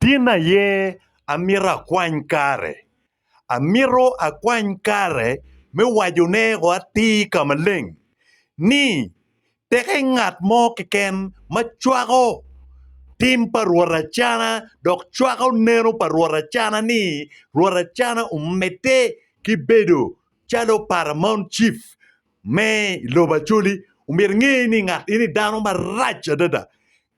Tina ye amira kwany kare. Amiro akwany kare me wajone go ati kamaleng. Ni teke ngat mo kiken machwago tim pa ruarachana dok chwago nero pa ruarachana ni ruarachana umete kibedo chalo Paramount chief me loba chuli umir ni ngat ini dano marach adada.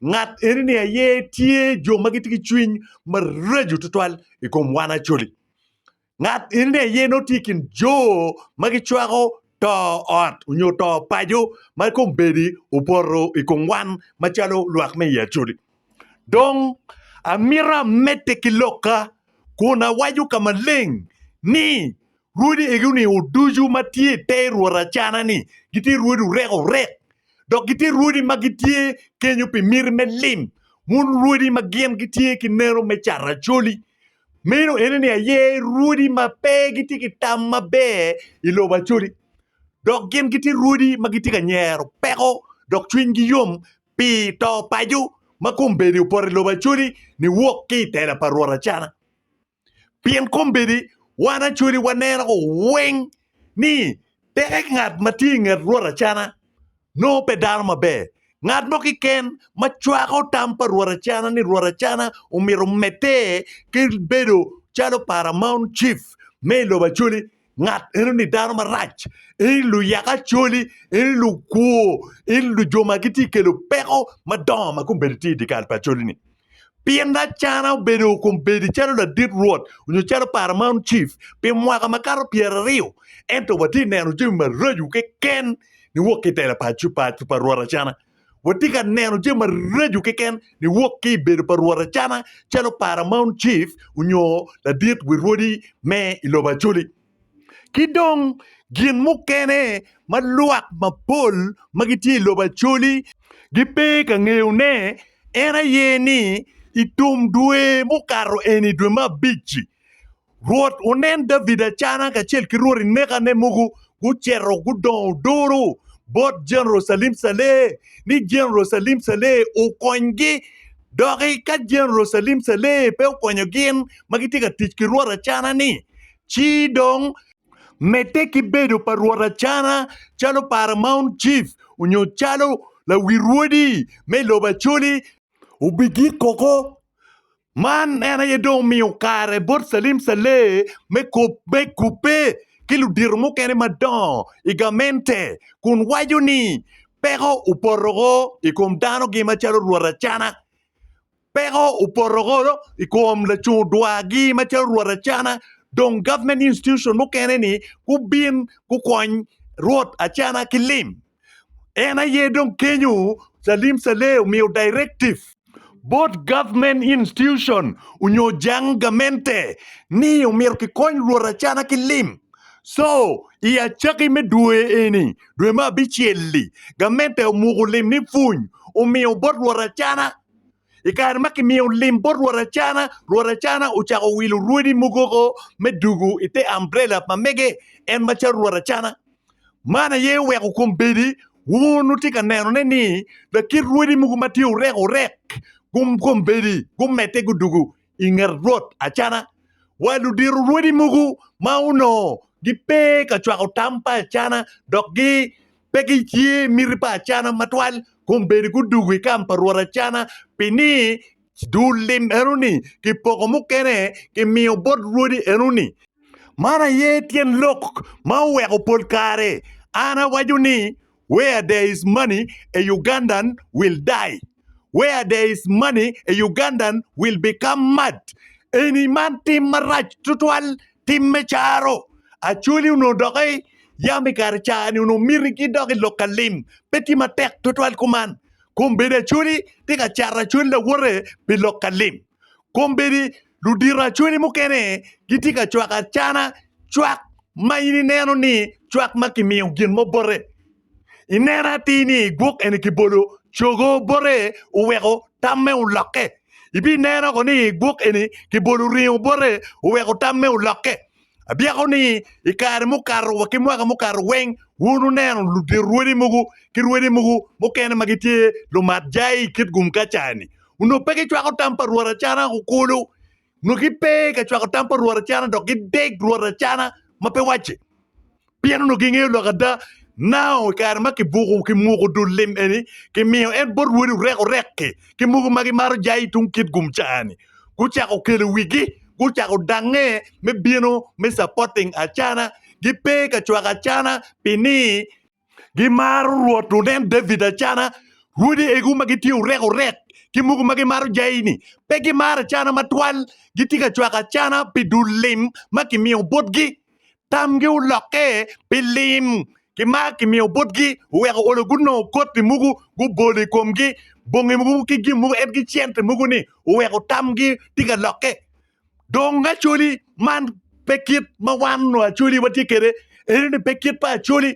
Ngat ini ni aye tie jo magitiki chwiny maraju tutwal ikom wana chuli. Ngat ini ni aye no tikin jo magichwago to ot unyo to pajo makom bedi uporo ikom wan machalo luak me ya chuli. Dong amira mete kiloka kuna waju kamaleng ni rudi eguni uduju matie te ruarachana ni giti rudi rego rek dok giti rudi magitie kenyo pi mir melim mun rudi magien gitie kinero mechara choli meno eneni aye rudi mape giti kitam mabe iloba choli dok gien giti rudi magiti kanyero peko dok chwin giyom pi to paju makumbedi upore loba chuli ni wok ki tela paruara chana. Pien kumbedi wana chuli wanera ko weng ni tek ngat mati ngat ruara chana no pedal mabe. Ngat mo ki ken machwako tampa ruara chana ni ruara chana umiro mete ki bedo chalo Paramount chief me loba chuli ngat eno ni dano marach ilu yaka choli ilu kuo ilu joma kiti kelo peko madoma kumbedi di kal pa choli ni pienda chana bedo kumbedi chalo la deep road unyo chalo Paramount chief pe mwaka makaro piera rio ento wati neno jimi maraju ke ken ni woki tela pa chupa ruara chana wati ka neno jimi maraju ke ken ni woki bedo pa ruara chana chalo Paramount chief unyo la deep wirodi me iloba choli Kidong gin mukene maluak mapol magiti loba chuli gipe ka ngeu ne era yeni itum due mukaro eni due mabichi ruot Onen David Achana ka chel kiruri neka ne mugu guchero gudon doro bot General Salim Saleh ni General Salim Saleh ukongi dogi ka General Salim Saleh pe ukonyo gin magiti ka tich kirura Achana ni chidong mete kibedo pa ruarachana chalo Paramount chief unyo chalo la wirudi me loba chuli ubigi koko man ena yedong miyo kare bot Salim Saleh me kupe kilu dirmo kene madon igamente kun wajuni pego uporogo ikom dano gima chalo ruarachana pego uporogo ikom la chudwa gima chalo ruarachana Dong government institution mukene ni kubin kukwany ruot Achana kilim. Ena ye dong kenyu Salim Saleh umiyo directive. Both government institution unyo jangamente ni umiro kikony ruot Achana kilim. So, iya chaki me due eni, due ma bichieli. Gamente umugulim ni funy, umiyo bot ruot Achana ikar maki miyo limbo ruarachana uchako wilu ruidi mugogo medugu ite umbrella mamege en macha ruarachana mana ye weko kumbedi wunu tika neno neni da kir ruidi mugu mati urek kumbedi mete gudugu inger rot Achana walu diru ruidi mugu mauno gipe kachwako tampa Achana dokgi pegi chie miripa Achana matwal kumbedi gudugu ikampa ruarachana pini dulim eruni ki poko mukene ki miyo bot rudi eruni mana ye tien lok ma weko polkare ana wajuni where there is money a Ugandan will die where there is money a Ugandan will become mad any man tim marach tutwal tim mecharo achuli uno dokai yami karchani uno miriki doki lokalim peti matek tutwal kuman kumbede chuli tika chara chuli la wore bilokalim kumbedi ludira chuli mukene gitika chwak Achana chwak maini neno ni chwak makimiyo gin mo bore inena tini guk ene kibolo chogo bore uweko tamme uloke ibi neno koni guk ene kibolo rio bore uweko tamme uloke abiako ni ikare mukaro wakimwaka mukaro weng wunu neno ludiruedi mugu kiruedi mugu mukene magitie lumat jai kit gum kachani uno pe ke chwa tampa ruora chana kukulu no ki pe ke chwa tampa ruora chana do ki dek ruora chana ma pe wache piano no ki ngeo lo kada now kar ma ki bugu ki mugu du lim eni ki mio en bor wuri reko rekke ki mugu magi maro jai tung kit gum chani ku cha ko kele wigi ku cha ko dange me bieno me supporting Achana gi pe ka chwa Achana pini gi maru ruotu nen David Achana rudi egu magi tiu reko rek ki mugu magi maro jai ni pe gi maro Achana matwal gi tika chwa Achana pi du lim ma ki mio botgi tam gi uloke pilim ki ma ki mi obotgi we ko olo gunno koti mugu gu boli komgi bongi mugu ki gi mugu et gi chente mugu ni we ko tam gi tiga loke dong Acholi man pekit ma wan no Acholi wati kere eni pekit pa Acholi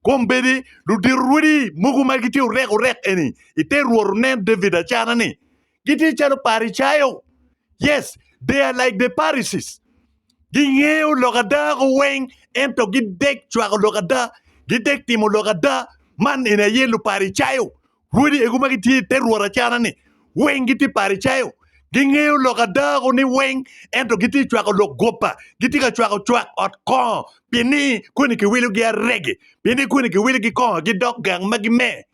kombedi lu dirudi mugu ma giti rek eni ite ruornen David Achana ni giti chalo pari chayo yes they are like the Parises gingeo logada go weng ento gidek chwa logada gidek timo logada man ina yelu pari chayo rudi eguma giti teruora chana ni weng giti pari chayo gingeo logada go ni weng ento giti chwa logopa giti ka chwa ot ko pini kuni ki wilu gi rege pini kuni ki wilu gi ko gidok gang magime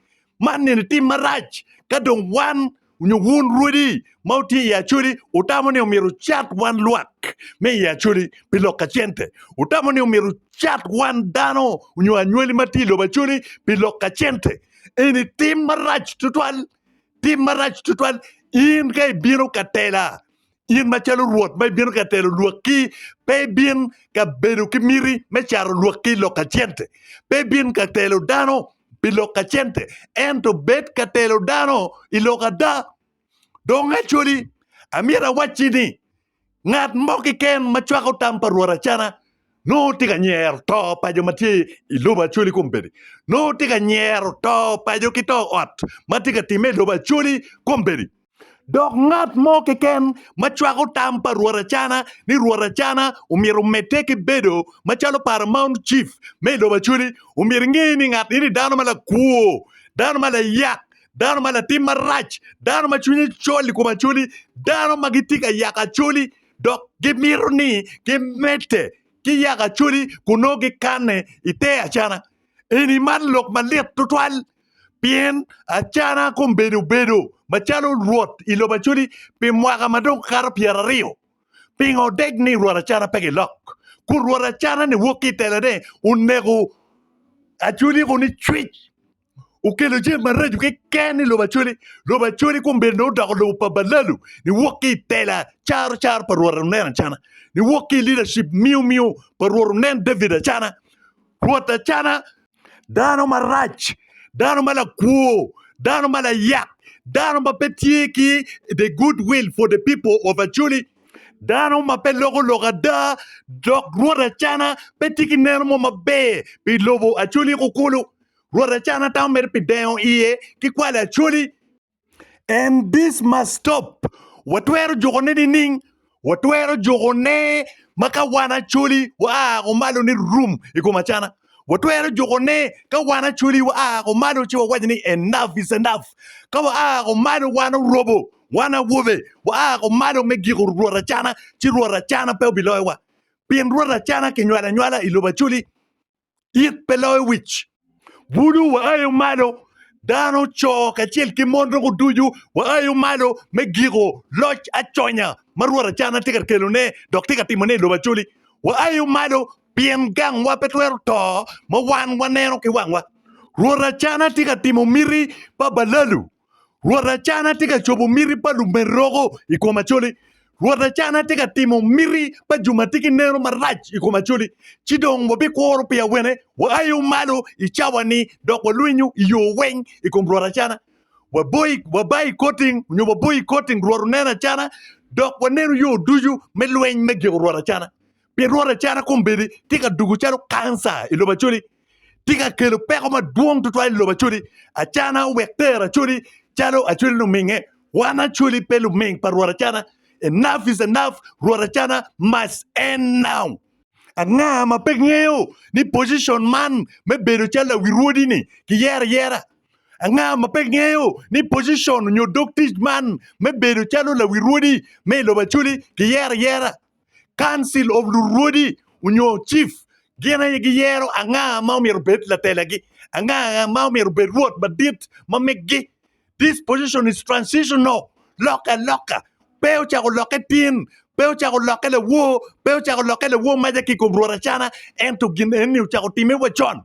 man ni tim marach kadong wan nyu wun rudi mauti ya churi utamoni umiru chat wan luak me ya churi piloka chente utamoni umiru chat wan dano nyu anyweli matilo bachuri piloka chente eni tim marach tutwal in kay biro katela in machalo ruot may biro katelo luaki pe bin ka beru kimiri me charo luaki loka chente pe bin katelo dano piloka chente ento bet katelo dano iloka da dong Acholi amira wachini ngat moki ken machwako tampa ruora chana no tiga nyer to pajo mati iluba Acholi kumbedi no tiga nyer to pajo kito ot matiga time luba Acholi kumbedi dok ngat moki ken machwako tampa ruora chana ni ruora chana umiru meteki bedo machalo Paramount chief me luba Acholi umir ngini ngat ini dano mala kuo dano mala yak dano mala tim marach dano machuni choli kuma choli dano magitika yaka choli dok gimirni gimete ki yaka choli kuno kane ite Achana ini man lok malet tutwal pien Achana kum bedo machalo ruot ilo macholi pi mwaka madong kar piara rio pingo degni ruora Achana pegi lok ku ruora Achana ni woki telede unego Acholi kuni twitch ukelo je maraju ke kani lo bachuli kumbe no da lo pabalalu ni woki tela char par ruornen Achana ni woki leadership miu par ruornen David Achana ruota Achana dano marach dano mala kuo dano mala yak dano mapetieki the goodwill for the people of Acholi dano mape logo da dok ruota Achana petiki nermo mabe pi lobo Acholi kukulu ruora Achana town mer pideo iye ki kwale Acholi and this must stop watwero jogone ning watwero jogone maka wana Acholi wa komalo ni room iko Achana watwero jogone ka wana Acholi wa komalo chiwa wajini enough is enough ka wa komalo wana robo wana wobe wa komalo megiro ruora Achana chi ruora Achana pe biloy wa pien ruora Achana ke nywala iloba Acholi it peloy wich Budu wa ayo malo dano cho kachiel kimondo kuduju wa ayo malo megiro loch achonya maruora Achana tika kelone dok tika timone lo Acholi wa ayo malo pien gang wa petwero to ma wan wanero ki wangwa ruora Achana tika timo miri pa balalu ruora Achana tika chobo miri pa lumerogo iko Acholi ruora Achana tika timo miri pa jumatiki nero marach iko Acholi chidong wabi kworo pia wene wa ayo malo ichawani dok waluinyu iyo weng iko ruora Achana wabai koting nyo wabai koting ruora nena Achana dok wanero yo duju melweng megi ruora Achana pi ruora Achana kumbedi tika dugu chalo kansa ilo Acholi tika kelo peko ma duong tutwa ilo Acholi Achana wekter Acholi chalo Acholi no minge wana Acholi pelu ming pa ruora Achana enough is enough ruora Achana must end now anga mapengeo ni position man me bedo chala wirudi ni ki yera anga mapengeo ni position nyo doctor man me bedo chalo la wirudi me lo bachuli ki yera council of lurudi unyo chief gena gi yero anga ma mir bet la telagi anga ma mir bet ruot badit ma meggi. This position is transitional. Loka. Peu chago loka tin. Peu chago loka le wo. Peu chago loka le wo maja ki kumbrora chana. Ento gin eni chago time wachon.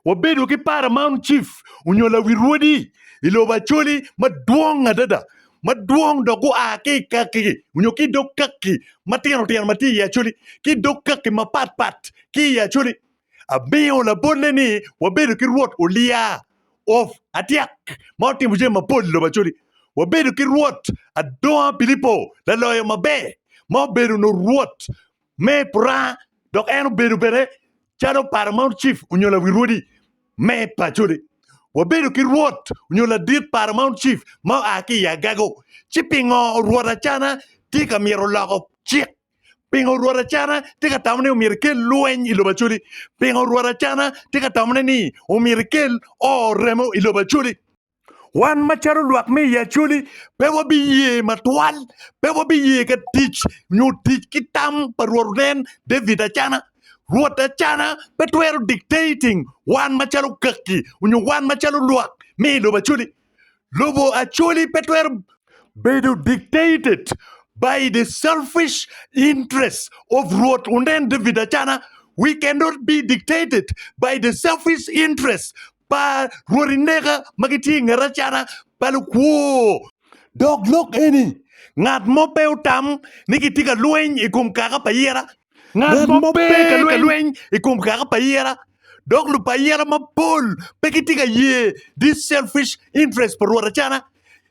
Wabedu ki Paramount chief. Unyola wirudi. Ilo bacholi maduong adada. Maduong dogo aki kaki. Unyoki do kaki. Mati ya chuli. Ki do kaki mapat. Ki ya chuli. Abiyo la boleni. Wabedu ki ruot ulia. Of atiak mauti muje mapol lo bachuri wabedu ki ruot adoa pilipo la loyo mabe mo bedu no ruot me pra dok eno bedu bere chado Paramount chief unyola wirudi me pachuri wabedu ki ruot unyola dit Paramount chief mo aki ya gago chipingo ruota chana tika miero lako chik pingo ruota chana tika tamne umirkel luen ilo bachuri pingo ruota chana tika tamne ni umirkel o remo ilo bachuri wan macharo luak me ya chuli pewo biye matwal pewo biye ka teach new teach kitam parworen David Achana ruota chana petwero dictating wan macharo kaki unyo wan macharo luak me ilo bachuri lobo Acholi petwero bedo dictated by the selfish interests of Ruot Onen David Achana. We cannot be dictated by the selfish interests pa Ruorinega Magiti Ngarachana Paluku. Dog look any. Ngat mo peu tam nikitika lueng ikum kaka payera. Ngat mo pe ka lueng ikum kaka payera. Dog lu payera mapol pekitika ye this selfish interest per Ruorachana.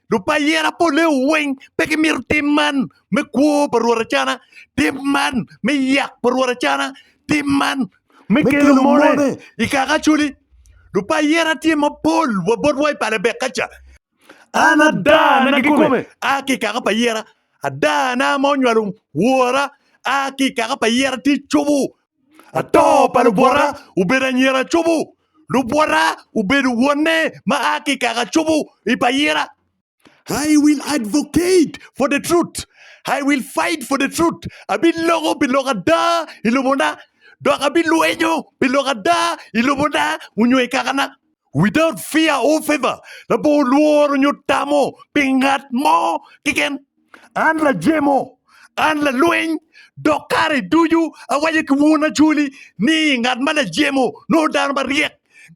Lupa yera po le weng peke mir timan me kuo perwarachana timan me yak perwarachana timan me kelo mone ikaka chuli lupa yera tima pol wabot wai para bekacha ana da na kikume aki kaka pa yera ada na monywalum wora aki kaka pa yera ti chubu ato para bora ubera nyera chubu lu bora uberu wone ma aki kaka chubu ipayera. I will advocate for the truth. I will fight for the truth. Abi logo bilogada ilumona. Dok abi luenyo bilogada ilumona unyo ikakana. Without fear or favor. La bo luor nyo tamo pingat mo kiken. An la jemo. An la luen. Dokare do you awaye kwuna chuli ni ngat mana jemo no dan bariek.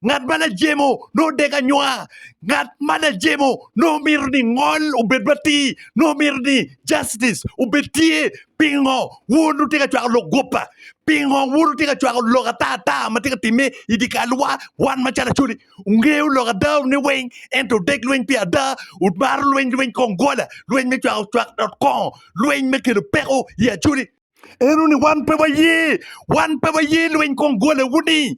Ngat mana jemo no dega nywa ngat mana jemo no mirni ngol ubedbati no mirni justice ubetie pingo wunu tega chwa lo gopa pingo wunu tega chwa lo tata matika time idikalwa wan machara chuli ungeu lo da ne weng ento dek luen pia da utbar luen kongola luen me chwa.com luen me ke pero ya chuli eruni wan pewa ye luen kongola wuni.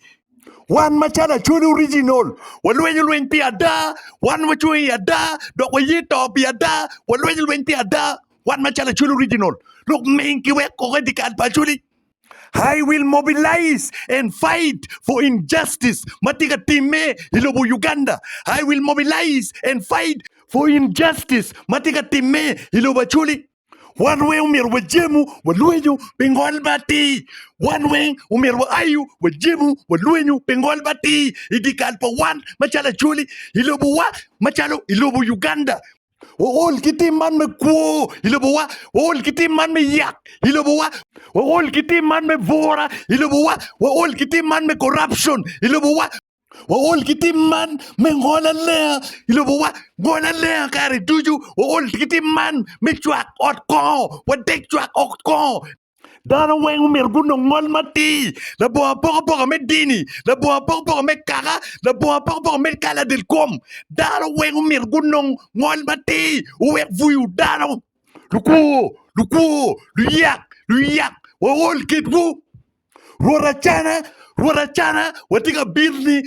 One machana chuli original. Walwen piada. One machui ada. Dok wayi to piada. Walwen piada. One machana chuli original. Look menki we koredikat pa chuli. I will mobilize and fight for injustice. Matika time ilobo Uganda. I will mobilize and fight for injustice. Matika time ilobo chuli. One way umir wajemu waluenyu pengol bati. One way umir wa ayu wajemu waluenyu pengol bati. Idikal pa one machala chuli ilobo wa machalo ilobo Uganda. All kiti man me kuo ilobo wa all kiti man me yak ilobo wa all kiti man me vora ilobo wa all kiti man me corruption ilobo wa all kiti man me ngola le ilobo wa ngola le kare duju all kiti man me chwak ot ko wa dek chwak ot ko dara weng mir guno ngol mati la boa poko me dini la boa poko me kara la boa poko me kala del kom dara weng mir guno ngol mati uwe vuyu dara luku luyak wa all kit wu Ruorachana, watika birni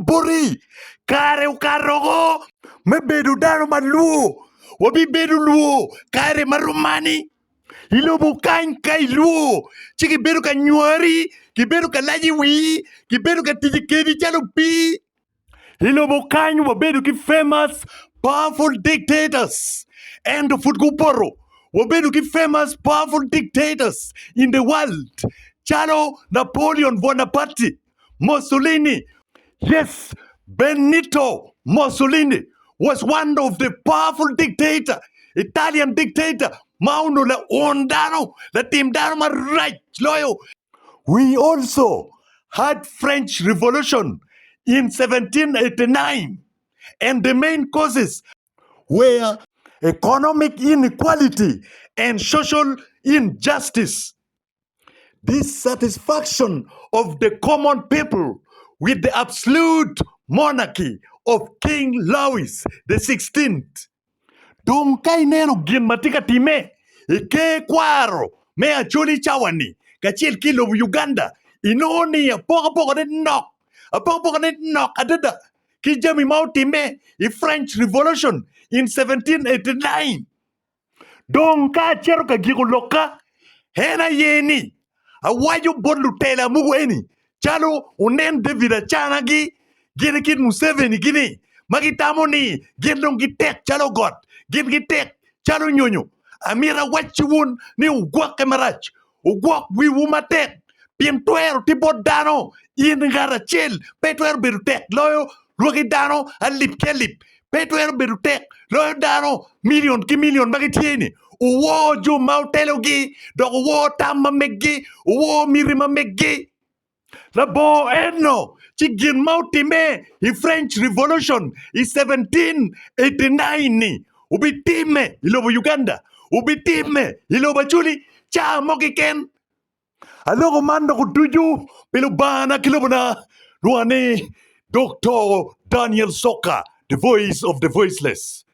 bori, kare ukarogo, me bedu dano maluo, wabi bedu luo, kare marumani, ilobo kai luo, chiki bedu ka nyuari, ki bedu ka laji wi, ki bedu ka tijikedi chalo pi, Ilobo kanyo wabedo ki famous, powerful dictators. And Futguporo, wabedo ki famous, powerful dictators in the world. Chalo Napoleon Bonaparte, Mussolini. Yes, Benito Mussolini was one of the powerful dictator, Italian dictator. Mauno la ondano, la timdano ma right, loyo. We also had French Revolution in 1789, and the main causes were economic inequality and social injustice. Dissatisfaction of the common people with the absolute monarchy of King Louis the 16th. Dong kay neno gin matika time, ike kwaro, me acholi chawani, kachil kilo of Uganda, inoni a poco de knock adada, kijami mau time, a French Revolution in 1789. Dong ka chero ka gigo loka, hena yeni, a wayo bodlu tela muweni, chalo unen David Achana gi, gine kid Museveni gini, magitamo ni, gindong gitek chalo God, gin gitek chalo nyonyo, amira wachiwun ni ugwak kemarach, ugwak wi wumatek, pintuero tipo dano, in garachel, petuero birutek, loyo, luagi dano, alip kelip, petuero birutek, loyo dano, million ki million magitieni, uwo ju mautelogi, dog uwo tamma meggi, uwo mirima meggi. La bo enno, chigin mautime, i French Revolution, i 1789 ni, ubitime, ilobo Uganda, ubitime, ilobo Acholi, cha mokiken. Alogo mando kutuju, pilubana kilobana, ruane, Dr. Daniel Soka, the voice of the voiceless.